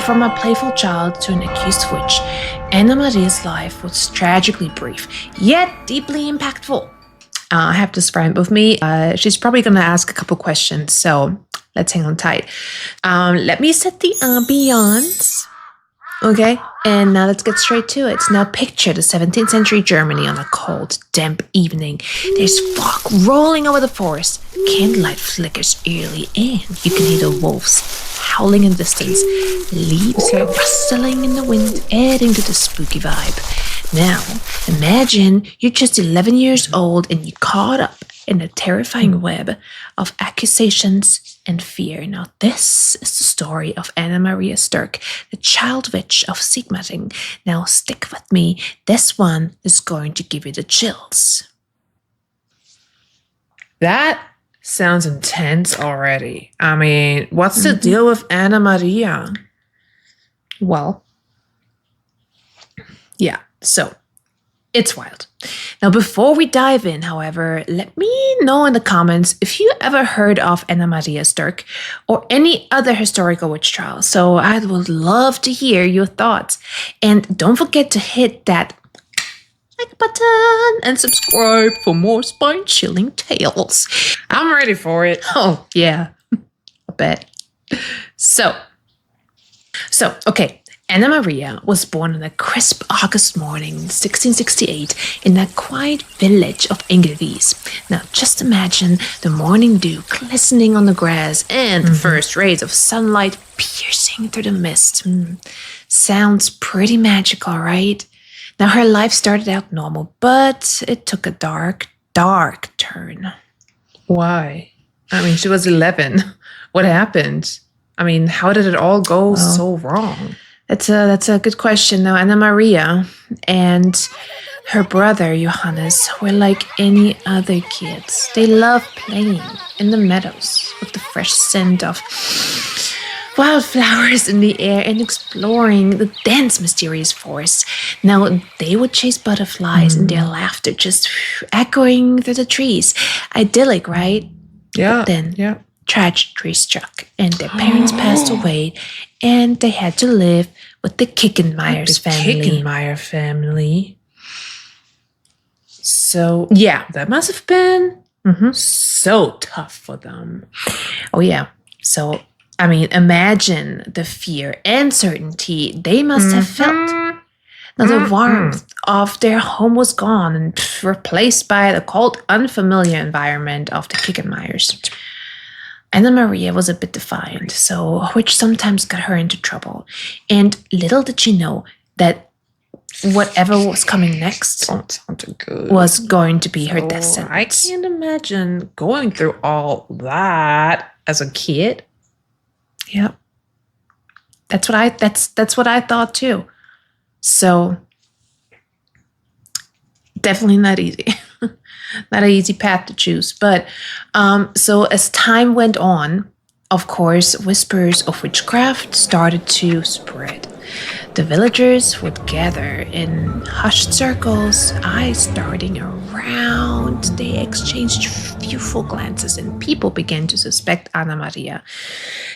from a playful child to an accused witch, Anna Maria's life was tragically brief, yet deeply impactful. I have this friend with me. She's probably going to ask a couple questions, so let's hang on tight. Let me set the ambiance. Okay, and now let's get straight to it. Now picture the 17th century Germany on a cold, damp evening. There's fog rolling over the forest. Candlelight flickers eerily, and you can hear the wolves howling in the distance. Leaves rustling in the wind, adding to the spooky vibe. Now, imagine you're just 11 years old and you're caught up in a terrifying web of accusations and fear. Now, this is the story of Anna Maria Sterck, the child witch of Sigmaringen. Now, stick with me. This one is going to give you the chills. That sounds intense already. I mean, what's the deal with Anna Maria? Well, yeah, so it's wild. Now, before we dive in, however, let me know in the comments if you ever heard of Anna Maria Sterck or any other historical witch trial. So I would love to hear your thoughts. And don't forget to hit that like button and subscribe for more spine-chilling tales. I'm ready for it. Oh, yeah, I bet. So, okay. Anna Maria was born on a crisp August morning in 1668 in the quiet village of Engelswies. Now, just imagine the morning dew glistening on the grass and the first rays of sunlight piercing through the mist. Sounds pretty magical, right? Now, her life started out normal, but it took a dark, dark turn. Why? I mean, she was 11. What happened? I mean, how did it all go so wrong? That's a good question. Now, Anna Maria and her brother Johannes were like any other kids. They loved playing in the meadows with the fresh scent of wildflowers in the air and exploring the dense, mysterious forest. Now, they would chase butterflies and their laughter just echoing through the trees. Idyllic, right? Yeah. But then tragedy struck and their parents passed away and they had to live with the Kickenmeyer's family. Kickenmeyer family. So, yeah, that must have been so tough for them. Oh, yeah. So, I mean, imagine the fear and certainty they must have felt. Now, the warmth of their home was gone and replaced by the cold, unfamiliar environment of the Kickenmeyers. Anna Maria was a bit defiant, which sometimes got her into trouble. And little did she know that whatever was coming next was going to be her death sentence. I can't imagine going through all that as a kid. Yeah, that's what I thought too. So definitely not easy. Not an easy path to choose. But so as time went on, of course, whispers of witchcraft started to spread. The villagers would gather in hushed circles, eyes darting around. They exchanged fearful glances, and people began to suspect Anna Maria.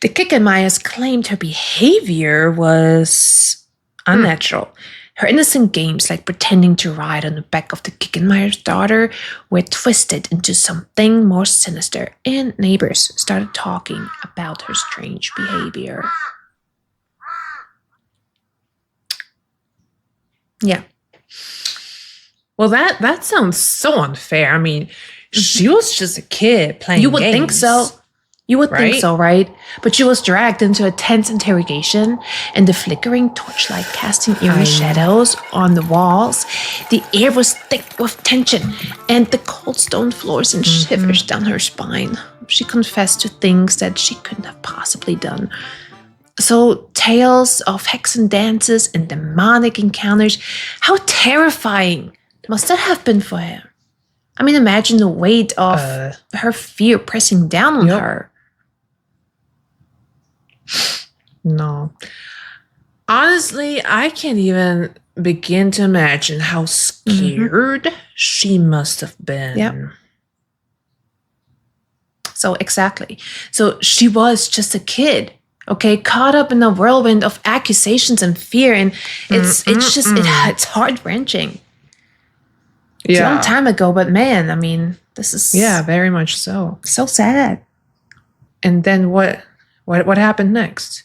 The Kickenmeyers claimed her behavior was unnatural. Her innocent games, like pretending to ride on the back of the Kickenmeyer's daughter, were twisted into something more sinister, and neighbors started talking about her strange behavior. Yeah. Well, that sounds so unfair. I mean, she was just a kid playing You would games. think so. You would think so, right? But she was dragged into a tense interrogation, and the flickering torchlight casting eerie shadows on the walls. The air was thick with tension, and the cold stone floor sent shivers down her spine. She confessed to things that she couldn't have possibly done. So tales of hexen dances and demonic encounters, how terrifying must that have been for her? I mean, imagine the weight of her fear pressing down on her. No. Honestly, I can't even begin to imagine how scared she must have been. Yep. So exactly. So she was just a kid Okay, caught up in a whirlwind of accusations and fear, and it's heart-wrenching. It's a long time ago, but man, I mean, this is very much so. So sad. And then what happened next?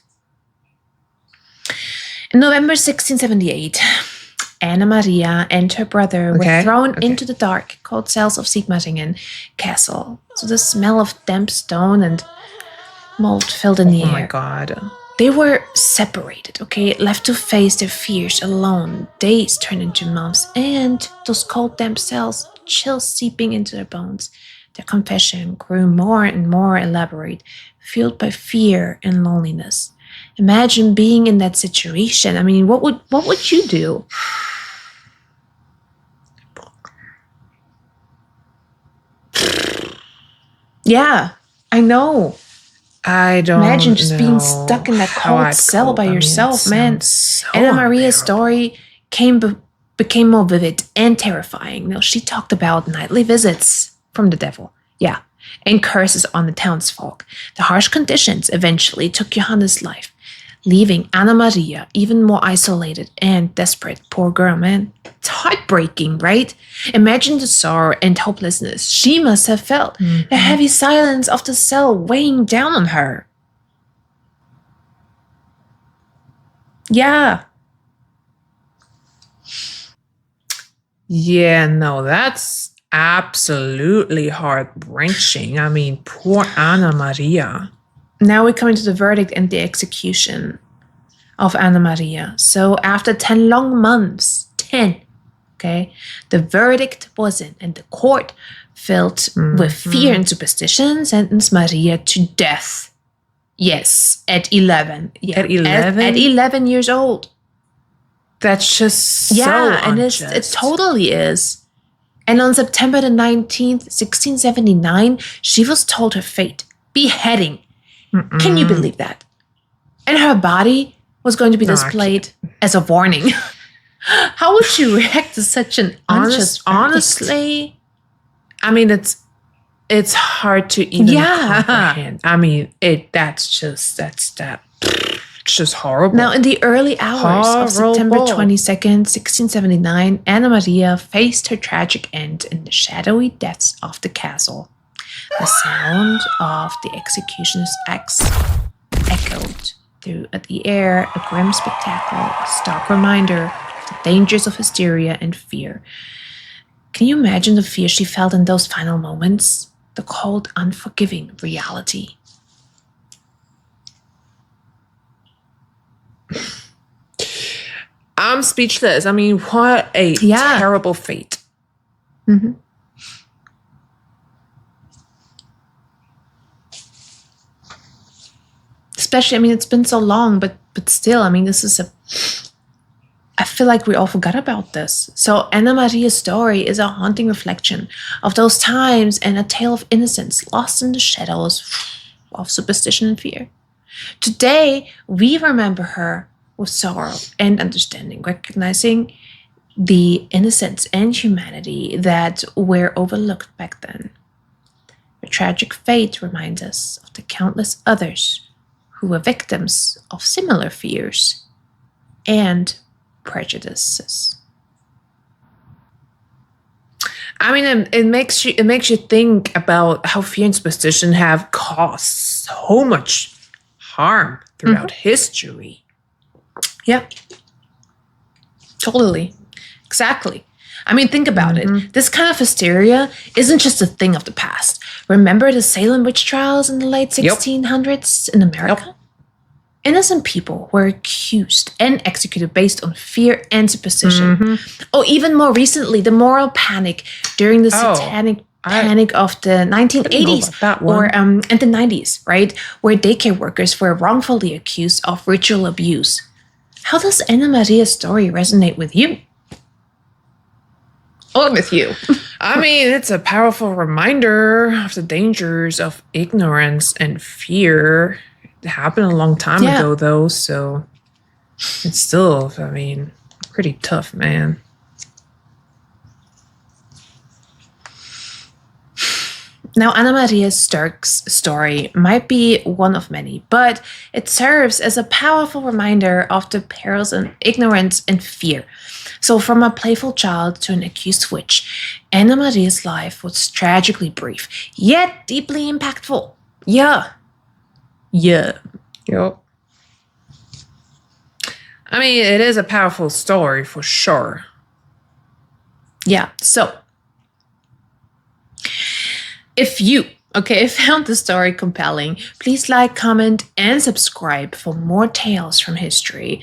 In November 1678, Anna Maria and her brother were thrown into the dark, cold cells of Sigmaringen Castle. So the smell of damp stone and mold filled in the air. Oh my God. They were separated, left to face their fears alone. Days turned into months, and those cold, damp cells, chills seeping into their bones. Their confession grew more and more elaborate, fueled by fear and loneliness. Imagine being in that situation. I mean, what would you do? Yeah, I know. I don't imagine just being stuck in that cold cell by yourself, man. So Anna Maria's story became more vivid and terrifying. Now, she talked about nightly visits from the devil, and curses on the townsfolk. The harsh conditions eventually took Johanna's life, leaving Anna Maria even more isolated and desperate. Poor girl, man. It's heartbreaking, right? Imagine the sorrow and hopelessness she must have felt. The heavy silence of the cell weighing down on her. Yeah. Yeah, no, that's absolutely heart-wrenching. I mean, poor Anna Maria. Now we come into the verdict and the execution of Anna Maria. So after 10 long months, 10, the verdict was in, and the court, filled with fear and superstition, sentenced Maria to death. Yes, at 11. Yeah, at 11? At 11 years old. That's just so and it totally is. And on September the 19th, 1679, she was told her fate, beheading. Can you believe that? And her body was going to be displayed as a warning. How would you react to such an unjust honestly, I mean, it's hard to even comprehend. I mean, that's just horrible. Now, in the early hours of September 22nd, 1679, Anna Maria faced her tragic end in the shadowy depths of the castle. The sound of the executioner's axe echoed through the air, a grim spectacle, a stark reminder of the dangers of hysteria and fear. Can you imagine the fear she felt in those final moments? The cold, unforgiving reality. I'm speechless. I mean, what a terrible fate. Especially, I mean, it's been so long, but still, I mean, I feel like we all forgot about this. So Anna Maria's story is a haunting reflection of those times and a tale of innocence lost in the shadows of superstition and fear. Today, we remember her with sorrow and understanding, recognizing the innocence and humanity that were overlooked back then. Her tragic fate reminds us of the countless others who were victims of similar fears and prejudices. I mean, it makes you think about how fear and superstition have caused so much harm throughout history. Yeah, totally. Exactly. I mean, think about it. This kind of hysteria isn't just a thing of the past. Remember the Salem Witchtrials in the late 1600s in America? Innocent people were accused and executed based on fear and superstition. Or even more recently, the moral panic during the satanic panic of the 1980s or and the 90s, right? Where daycare workers were wrongfully accused of ritual abuse. How does Anna Maria's story resonate with you? Or with you? I mean, it's a powerful reminder of the dangers of ignorance and fear. It happened a long time ago, though, so it's still, I mean, pretty tough, man. Now, Anna Maria Sterck's story might be one of many, but it serves as a powerful reminder of the perils of ignorance and fear. So, from a playful child to an accused witch, Anna Maria's life was tragically brief, yet deeply impactful. Yeah. Yep. I mean, it is a powerful story for sure. Yeah, so if you found the story compelling, please like, comment, and subscribe for more tales from history.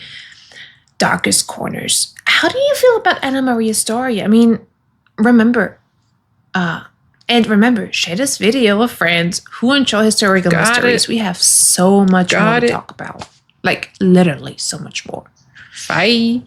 Darkest corners. How do you feel about Anna Maria's story? I mean, remember, share this video with friends who enjoy historical mysteries. We have so much more to talk about. Like, literally so much more. Bye.